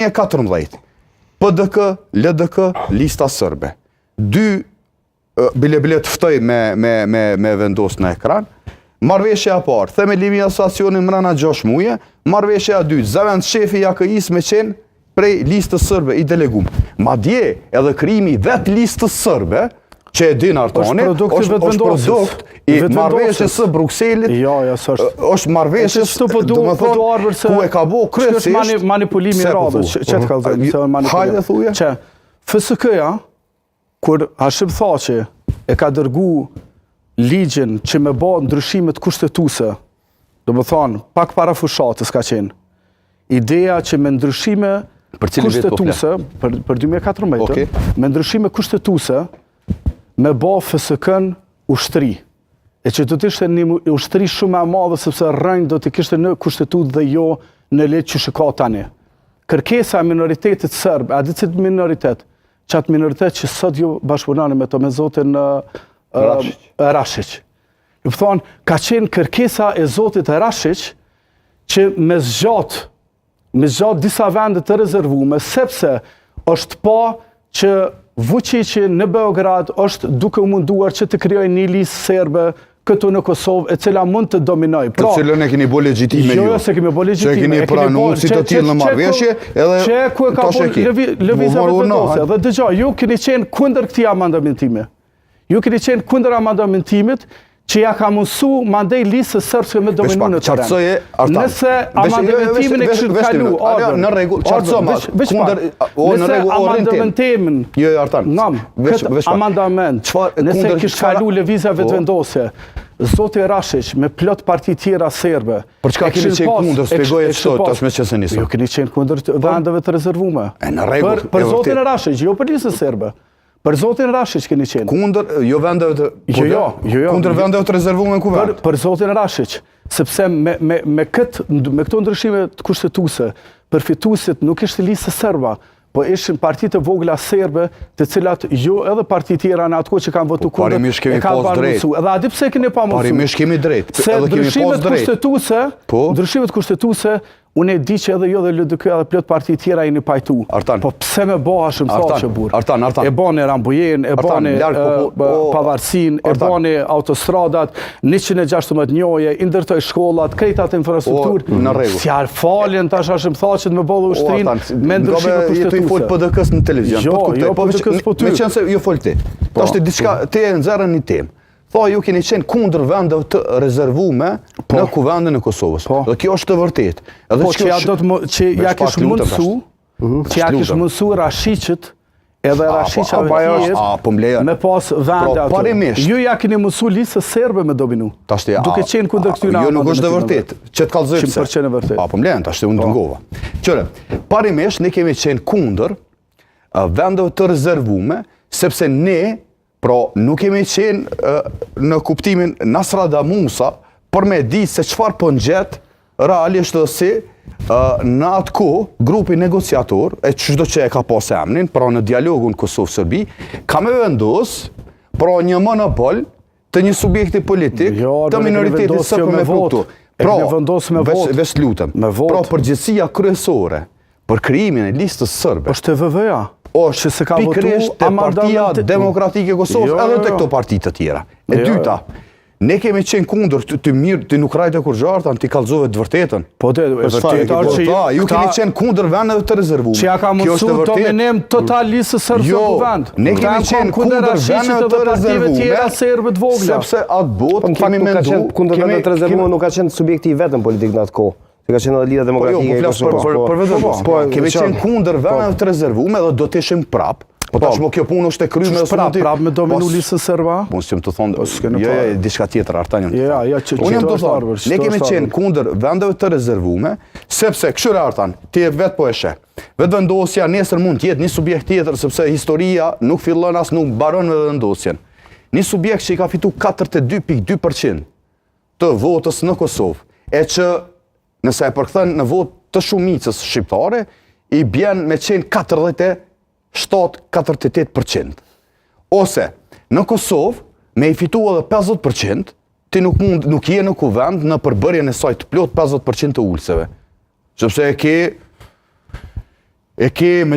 2014, PDK, LDK, lista sërbe. 2 bile të ftoj me vendos në ekran. Marrëveshja e parë, themelimi i asociacionit mrena 6 muaj, marrëveshja e dytë, zavend shefi i AKI-s me qenë prej listës sërbe i delegum. Madje edhe krijimi vetë listës sërbe, që e din Artoni, është produkt i marrëveshjes së Brukselit. Është marrëveshjes, domethënë, ku e ka bëu kryesisht manipulimi i radhës. Çet kallzojmë, hajde thuje. Që FSK-ja kur Hashim Thaçi e ka dërgu ligjin që me bë ndryshimet kushtetuese, domethënë pak para fushatës ka qenë. Ideja që me ndryshime kushtetuese për 2014, me ndryshime kushtetuese me bë FSK-n ushtri. E që do të ishte një ushtri shumë e madhe sepse rënjë do të kishte në kushtetutë dhe jo në ligj që shiko tani. Kërkesa e minoritetit serb, a di cilë minoritet? Qatë minoritet që sot ju bashkëpunoni me to me zotin Rashiq. Ju thonë, ka qenë kërkesa e zotit Rashiq që me zgjat disa vendet të rezervume, sepse është pa që Vučić në Beograd është duke u munduar që të krijojë një listë serbe këtu në Kosovë, e cila mund të dominoj. Të cilën e keni bo legjitime ju. Jo, se kemi bo legjitime. Që keni pranuar si të tillë në marrëveshje, edhe ku e ka lëvizja vendosje. Dhe dëgjoj, ju keni qenë kundër këtij amendamentimi. Ju keni qenë kundër amendamentimit që ja ka mësu mandej listës sërbske me dominu në teren. Nëse amendamentimin e kështë kalu, në regull, qartësoma, nëse amendamentimin, këtë amendament, nëse kështë kalu lëvizja vetëvendosje, Zoti Rashiq me plot parti tjera serbe. Për çka keni qenë kundër, shpjegoje çfarë tash me çesë nisëm. Jo keni qenë kundër vendeve të rezervuara. Në rregull. Për Zotin Rashiq, jo për listën serbe. Për Zotin Rashiq keni qenë. Kundër, jo vendeve të... Jo. Kundër vendeve të rezervuara ku vend? Për Zotin Rashiq, sepse me këto ndryshime të kushtetuese, përfituesit nuk ishte listë serba, po ishin partitë të vogla serbe, të cilat jo edhe partitë tjera në atë kohë që kanë votu kundër, e kanë pas drejt. Edhe a di pse keni pa mësu? Parimisht kemi drejt. Se ndryshimet kushtetuese, unë e di që edhe jo dhe LDK edhe plot parti tjera i një pajtu. Po pse me bo Hashim Thaçi burr? E bani Rambujen, e bani pavarësin, e bani autostradat, 116 njoje, i ndërtoj shkollat, krejtat infrastrukturë. S'jar faljen tash Hashim Thaçit me bollë ushtrin me ndryshime kushtetuese. I fol PDK-s në televizion. Jo PDK-s po ty. Me qenë se jo fol ti. Tash ti diçka te e nxjerrën një temë. Tha ju keni qenë kundër vendeve të rezervume në kuvendin e Kosovës. Dhe kjo është të vërtet. Po që ja kish mundsu Rashiqit edhe Rashiqave tjerë me pas vende ato. Ju ja keni mundsu listës serbe me dominu. Duke qenë kundër këtyre. Jo nuk është të vërtet. Që të kallëzoj pse. 100% e vërtet. Po mbledhen tash unë dëngova. Qëre, parimisht ne kemi qenë kundër vendeve të rezervume sepse ne pra, nuk kemi qenë në kuptimin Nasradamusa për me di se çfarë po ngjet realisht dhe si në atë kohë grupi negociator, e çdo që e ka pas emrin, pra në dialogun Kosovë-Serbi, ka me vendos pra një monopol të një subjekti politik të minoritetit sërbe me pluktu. Pra, veç lutem, pra përgjithësia kryesore për krijimin e listës sërbe është TVV-ja. është pikërisht të Partia Demokratike e Kosovës edhe të këto partitë të tjera. E dyta, ne kemi qenë kundër të mirë, të nuk rajtë e kur gjartan, të kalzove të vërtetën. Po të vërtetar që ju kemi qenë kundër vendeve të rezervume. Që ja ka mësu dominim total listës sërbë në kuvend. Ne kemi qenë kundër vendeve të rezervume, sepse atë botë kemi mendu... Kundër vendeve të rezervume nuk ka qenë subjekti i vetëm politik në atë kohë. Ka qenë edhe Lidhja Demokratike e Kosovës. Kemi qenë kundër vendeve të rezervume dhe do të ishim prap. Po tash kjo punë është e kryme. Prap me dominu listës serba? Unë s'jam të thonë, jo, diçka tjetër, Artan jam të thonë. Unë jam të thonë, ne kemi qenë kundër vendeve të rezervume, sepse, këshyre Artan, ti vetë po e sheh. Vetëvendosja nesër mund të jetë një subjekt tjetër, sepse historia nuk fillon as nuk mbaron me vetëvendosjen. Një subjekt që i ka fitu 42.2% të votës në Kosovë, e që nëse e përkthen në votë të shumicës shqiptare, i bjen me qenë 47-48%. Ose, në Kosovë, me i fitu edhe 50%, ti nuk je në kuvend në përbërjen e saj të plot 50% të ulseve. Sepse e ke me